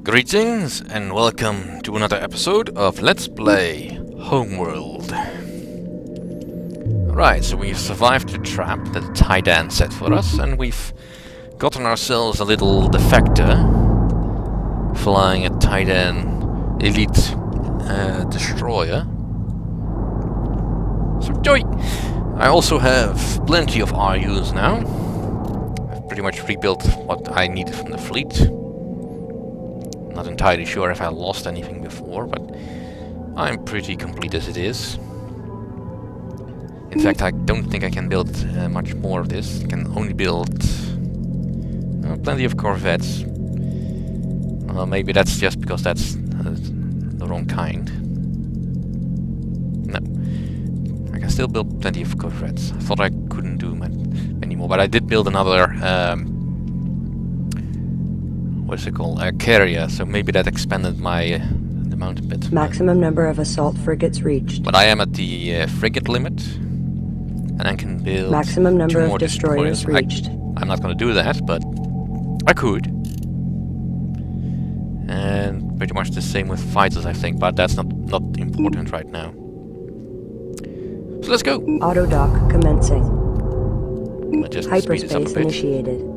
Greetings and welcome to another episode of Let's Play Homeworld. Alright, so we've survived the trap that Tidan set for us, and we've gotten ourselves a little defector flying a Tidan Elite destroyer. So joy! I also have plenty of RUs now. I've pretty much rebuilt what I needed from the fleet. Not entirely sure if I lost anything before, but I'm pretty complete as it is. In fact, I don't think I can build much more of this. I can only build plenty of corvettes. Well, maybe that's just because that's the wrong kind. No. I can still build plenty of corvettes. I thought I couldn't do many more, but I did build another what's it called? Carrier, so maybe that expanded my amount a bit. Maximum number of assault frigates reached. But I am at the frigate limit, and I can build maximum number two more of destroyers reached. I'm not going to do that, but I could. And pretty much the same with fighters, I think, but that's not important right now. So let's go. Auto dock commencing. Just Hyperspace initiated.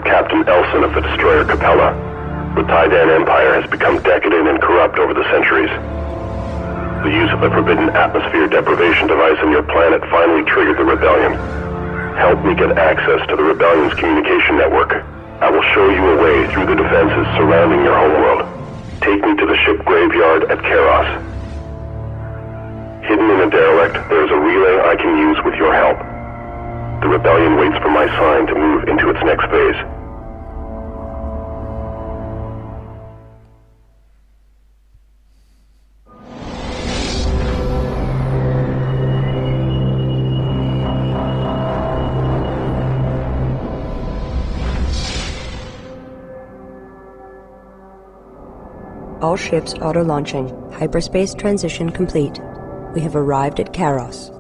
Captain Elson of the destroyer Capella. The Tidan Empire has become decadent and corrupt over the centuries. The use of the forbidden atmosphere deprivation device on your planet finally triggered the rebellion. Help me get access to the rebellion's communication network. I will show you a way through the defenses surrounding your homeworld. Take me to the ship graveyard at Karos. Hidden in a derelict, there is a relay I can use with your help. The rebellion waits for my sign to move into its next phase. All ships auto-launching. Hyperspace transition complete. We have arrived at Karos.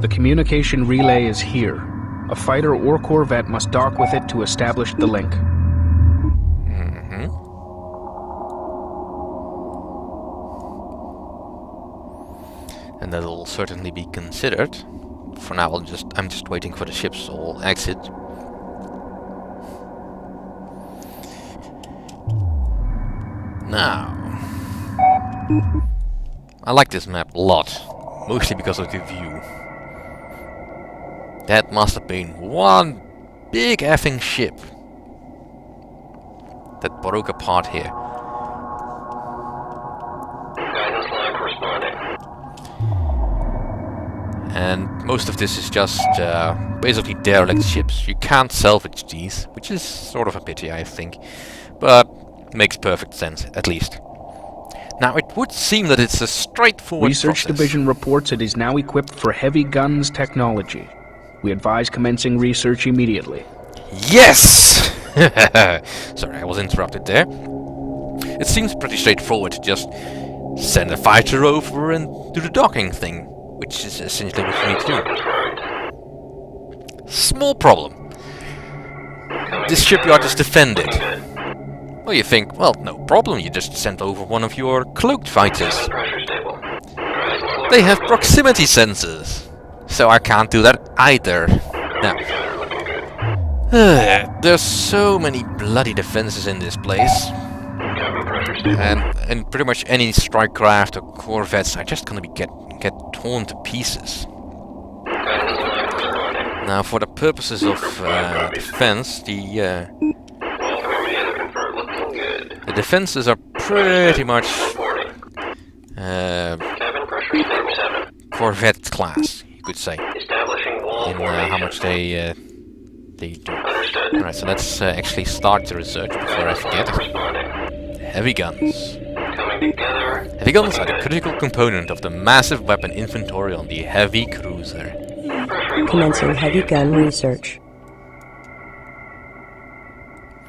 The communication relay is here. A fighter or corvette must dock with it to establish the link. And that'll certainly be considered. For now, I'm just waiting for the ships to all exit. Now, I like this map a lot, mostly because of the view. That must have been one big effing ship that broke apart here. Guidance log responding. And most of this is just basically derelict ships. You can't salvage these, which is sort of a pity, I think. But makes perfect sense, at least. Now, it would seem that it's a straightforward Research process. Division reports it is now equipped for heavy guns technology. We advise commencing research immediately. Yes! Sorry, I was interrupted there. It seems pretty straightforward to just send a fighter over and do the docking thing, which is essentially what you need to do. Small problem. This shipyard is defended. Well, you think, well, no problem, you just sent over one of your cloaked fighters. They have proximity sensors, so I can't do that either. Now, there's so many bloody defenses in this place. And pretty much any strike craft or corvettes are just gonna get torn to pieces. Now, for the purposes of defense, the defenses are pretty much corvette class, you could say, in how much they do. Alright, so let's actually start the research before I forget. Heavy guns. Heavy guns are the critical component of the massive weapon inventory on the heavy cruiser. Commencing heavy gun research.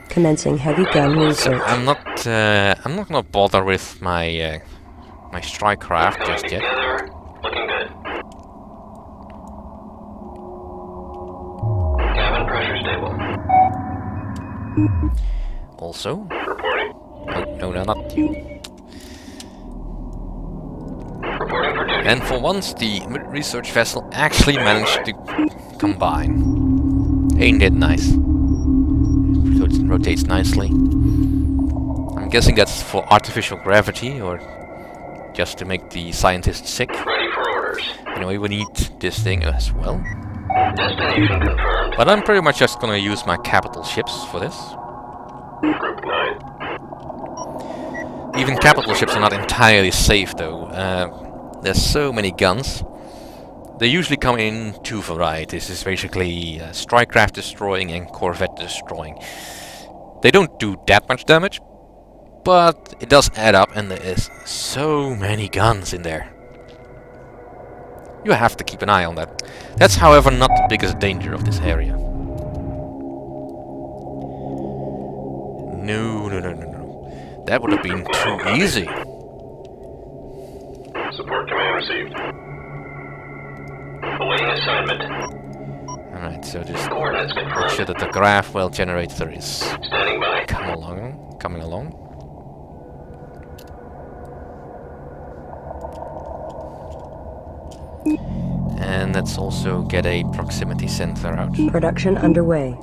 Commencing heavy gun research. I'm not gonna bother with my my strike craft just yet. Looking good. Cabin pressure stable. Also, Reporting. no, not you. Reporting for duty. And for once, the research vessel actually managed to combine. Ain't it nice? So it rotates nicely. I'm guessing that's for artificial gravity, or just to make the scientists sick. Ready for orders. Anyway, we need this thing as well. Destination confirmed. But I'm pretty much just gonna use my capital ships for this. Group 9. Even capital ships are not entirely safe though. There's so many guns. They usually come in two varieties. It's basically strike craft destroying and corvette destroying. They don't do that much damage, but it does add up, and there is so many guns in there. You have to keep an eye on that. That's, however, not the biggest danger of this area. No. That would have been too easy. Support command received. Awaiting assignment. Alright, so just Coordinates make confirmed. sure that the graph well generator is Standing by. coming along. And let's also get a proximity sensor out. Production underway.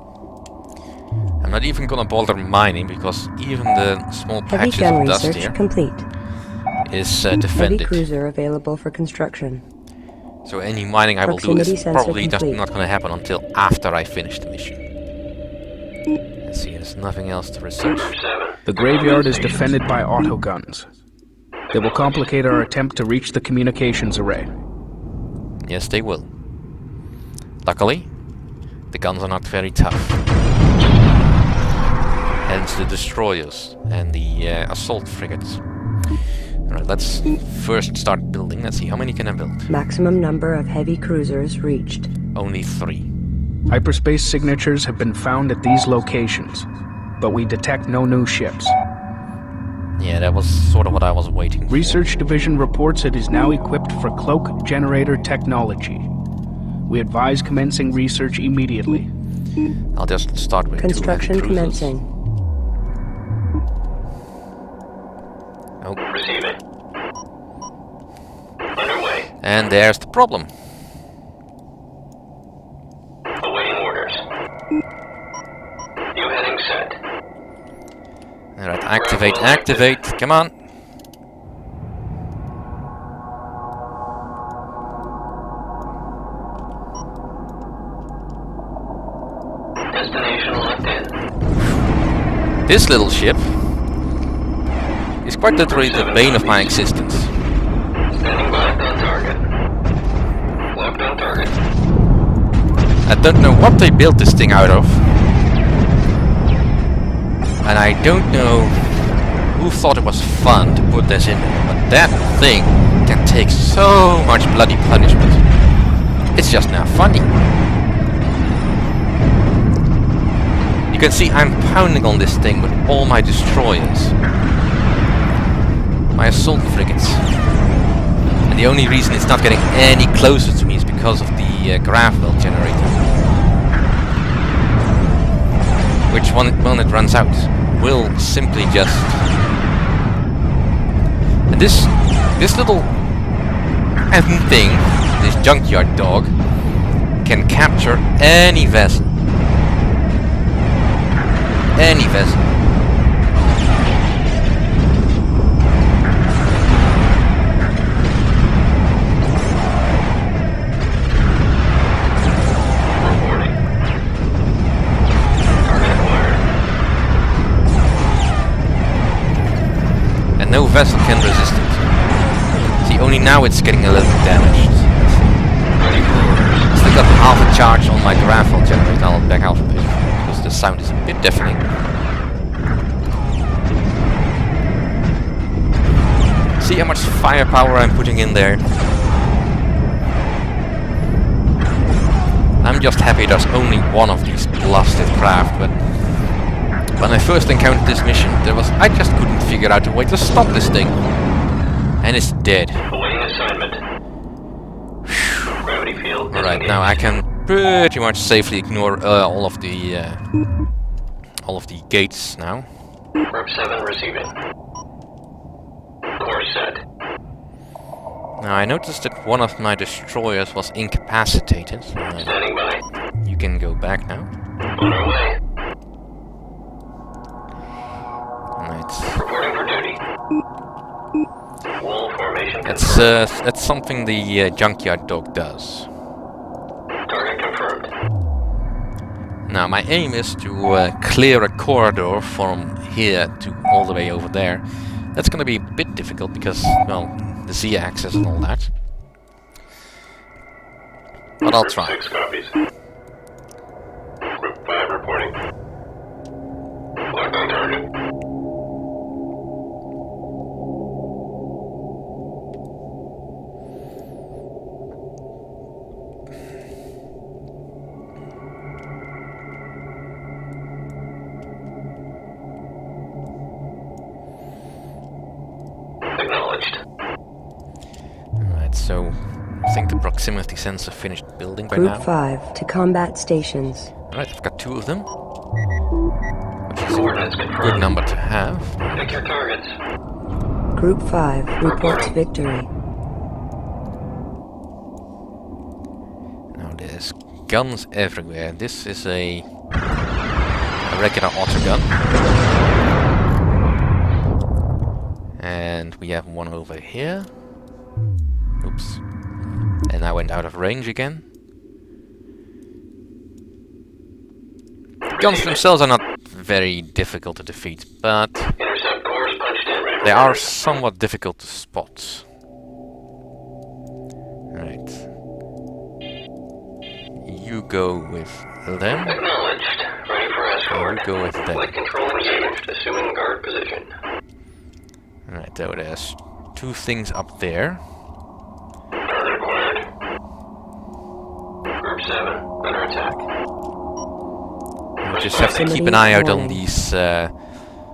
I'm not even gonna bother mining, because even the small Heavy patches gun of dust research here complete. is Heavy defended. cruiser available for construction. So any mining I will do Proximity is sensor probably just complete. not gonna happen until after I finish the mission. Let's see, there's nothing else to research. Group 7. The graveyard is defended by autoguns. They will complicate our attempt to reach the communications array. Yes, they will. Luckily, the guns are not very tough. Hence the destroyers and the assault frigates. Alright, let's first start building. Let's see, how many can I build? Maximum number of heavy cruisers reached. Only 3. Hyperspace signatures have been found at these locations, but we detect no new ships. Yeah, that was sort of what I was waiting for. Research Division reports it is now equipped for cloak generator technology. We advise commencing research immediately. I'll just start with 2 heavy Construction cruisers. commencing. Oh, Receiving. Underway. and there's the problem. Awaiting orders. New heading set. Alright, activate, come on. Destination locked in. This little ship is quite literally the bane of my existence. Standing by on target. Locked on target. I don't know what they built this thing out of. And I don't know who thought it was fun to put this in there, but that thing can take so much bloody punishment. It's just now funny. You can see I'm pounding on this thing with all my destroyers. My assault frigates. And the only reason it's not getting any closer to me is because of the Grafwell generator. Which when it runs out will simply just... And this little thing, this junkyard dog, can capture any vessel. Any vessel. Reporting. Target acquired. And no vessel can resist it. See, only now it's getting a little bit damaged. Ready for orders. I still got half a charge on my Grafwell generator. I'll back out of it because the sound is a bit deafening. See how much firepower I'm putting in there? I'm just happy there's only one of these blasted craft, but when I first encountered this mission, I just couldn't figure out a way to stop this thing. And it's dead. Awaiting assignment. Gravity field. Alright, now I can pretty much safely ignore all of the gates now. Group 7 receiving. Course set. Now I noticed that one of my destroyers was incapacitated. Standing by. You can go back now. On our way. Right. Reporting for duty. Wall formation That's something the junkyard dog does. Target confirmed. Now my aim is to clear a corridor from here to all the way over there. That's gonna be a bit difficult because, well, the Z-axis and all that. But I'll try. 6 copies. Group 5 reporting. Locked on target. Acknowledged. Alright, so I think the proximity sensor finished building by now. Group 5 to combat stations. Alright, I've got 2 of them. Which is Coordinates a good confirmed. number to have. Pick your targets. Group 5 reports victory. Now there's guns everywhere. This is a regular autogun. And we have one over here. Oops. And I went out of range again. Guns themselves are not very difficult to defeat, but Intercept course punched in. Ready for they are orders. somewhat difficult to spot. Right. You go with them. Acknowledged. Ready for You escort. go with them. Flight control engaged. Assuming guard position. Right, so there's 2 things up there. Target acquired. Group 7 under attack. You just have to keep an eye out on these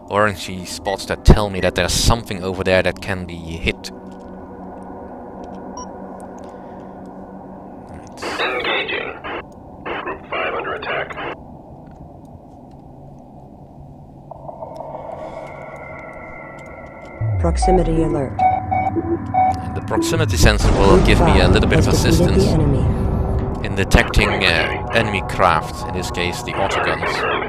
orangey spots that tell me that there's something over there that can be hit. Right. Engaging. Group 5 under attack. Proximity alert. And the proximity sensor will Group give me a 5 little bit of has defeated assistance the enemy. in detecting enemy craft, in this case the autoguns. Confirmed.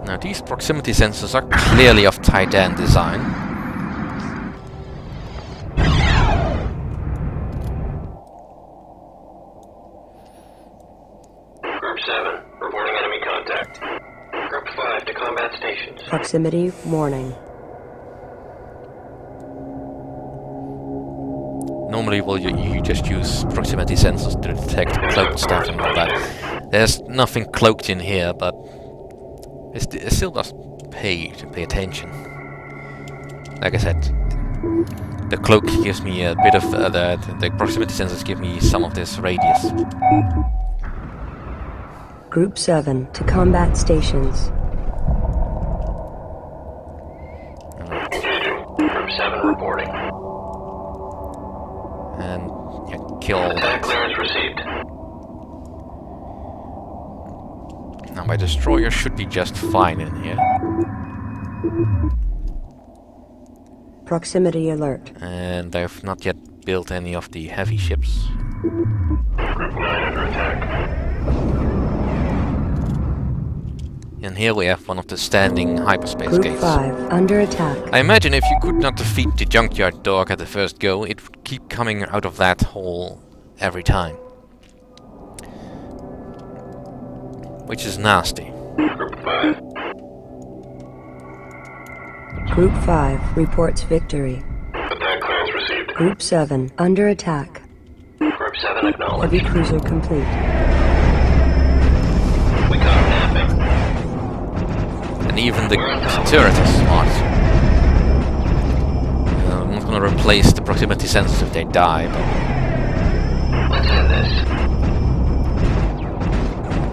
Now these proximity sensors are clearly of Titan design. Group 7 reporting enemy contact. Group 5 to combat stations. Proximity warning. Normally, well, you just use proximity sensors to detect cloaked stuff and all that. There's nothing cloaked in here, but it still does pay to pay attention. Like I said, the cloak gives me a bit of the proximity sensors give me some of this radius. Group 7 to combat stations. Engaging. Group 7 reporting. And yeah, kill all Attack that. clearance received. Now my destroyer should be just fine in here. Proximity alert. And I've not yet built any of the heavy ships. Group 9 under attack. And here we have one of the standing hyperspace Group gates. 5 under attack. I imagine if you could not defeat the junkyard dog at the first go, it would keep coming out of that hole every time. Which is nasty. Group 5. Group 5 reports victory. Attack clearance received. Group 7 under attack. Group 7 acknowledged. Heavy cruiser complete. We got napping. And even the turret is smart. I'm not want to replace the proximity sensors if they die, but Let's end this.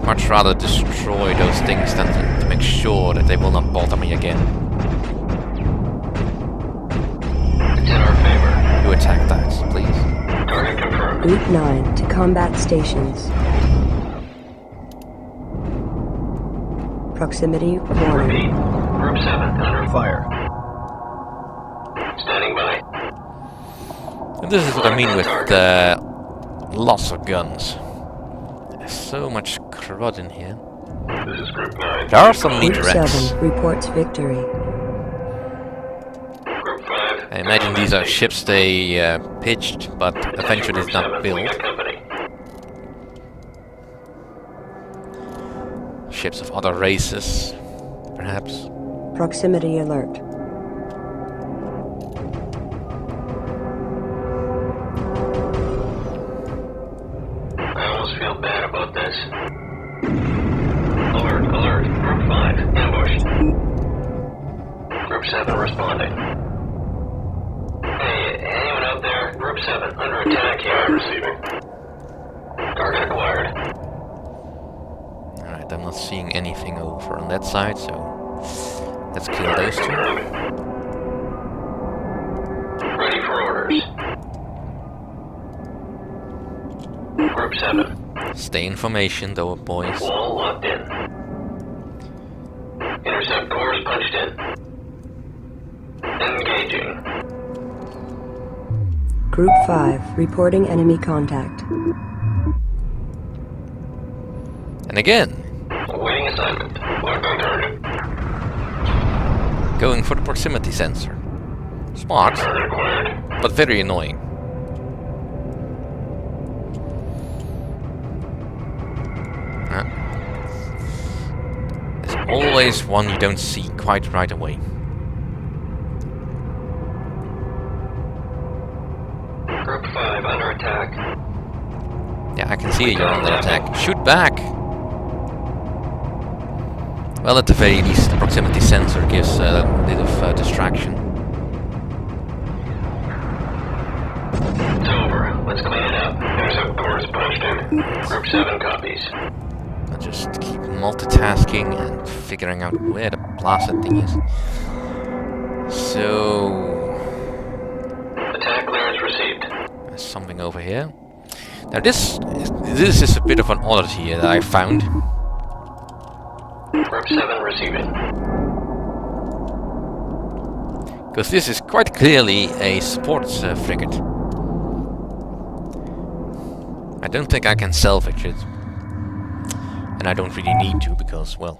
much rather destroy those things than to make sure that they will not bother me again. It's in our favor. You attack that, please. Target confirmed. Group 9 to combat stations. Proximity warning. Repeat. Group 7 under Fire. Standing by. And this is what I mean with lots of guns. There's so much crud in here. This is Group 9. There are some neat Group wrecks. 7 reports victory. Group 5. I imagine these are ships they pitched, but eventually it's not We built. got company. Ships of other races, perhaps. Proximity alert. I almost feel bad about this. Alert, alert. Group 5, ambushed. Group 7 responding. Hey, anyone out there? Group 7, under attack here. Receiving. Target acquired. Alright, I'm not seeing anything over on that side, so let's kill those two. Ready for orders. Group 7, Stay in formation though, boys. wall locked in. Intercept course punched in. Engaging. Group 5 reporting enemy contact. And again, Awaiting assignment. Locked on target. going for the proximity sensor. Smart, Target acquired. but very annoying. There's always one you don't see quite right away. Group 5 under attack. Yeah, I can see you're under attack. Shoot back! Well, at the very least, the proximity sensor gives a bit of distraction. It's over. Let's clean it up. Intercept course punched in. Group 7 copies. I just keep multitasking and figuring out where the blasted thing is. So, Attack clearance received. there's something over here. Now this is a bit of an oddity that I found. Group 7 receiving. Because this is quite clearly a sports frigate. I don't think I can salvage it. And I don't really need to because, well,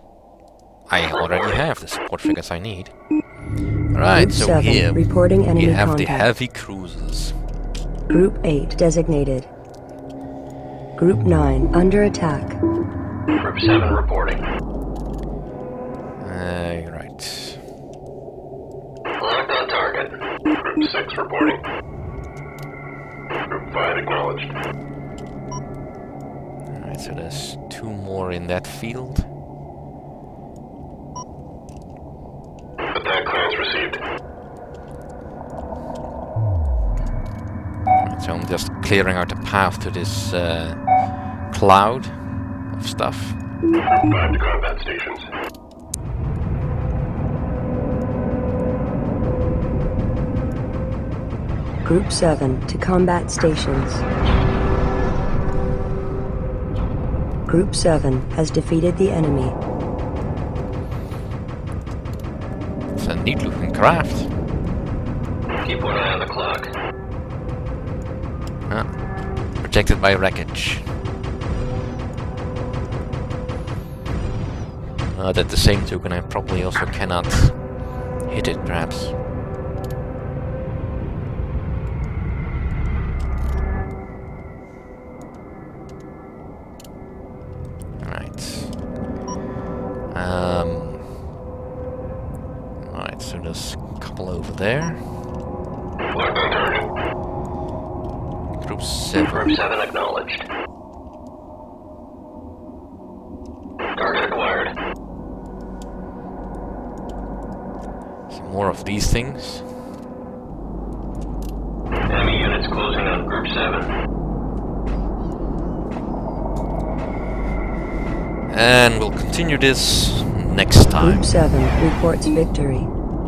I already have the support frigates I need. Alright, Group so 7 here reporting enemy we have the contact. heavy cruisers. Group 8 designated. Group 9 under attack. Group 7 reporting. Right. Locked on target. Group 6 reporting. Group 5 acknowledged. Alright, so there's two more in that field. Attack clearance received. Alright, so I'm just clearing out the path to this cloud of stuff. Group 5 to combat stations. Group 7 to combat stations. Group 7 has defeated the enemy. It's a neat looking craft. Keep one eye on the clock. Protected by wreckage. At the same token, I probably also cannot hit it, perhaps. Alright, so there's a couple over there. Locked on target. Group 7. Group 7 acknowledged. Target acquired. Some more of these things. 7. And we'll continue this next time. Group 7 reports victory.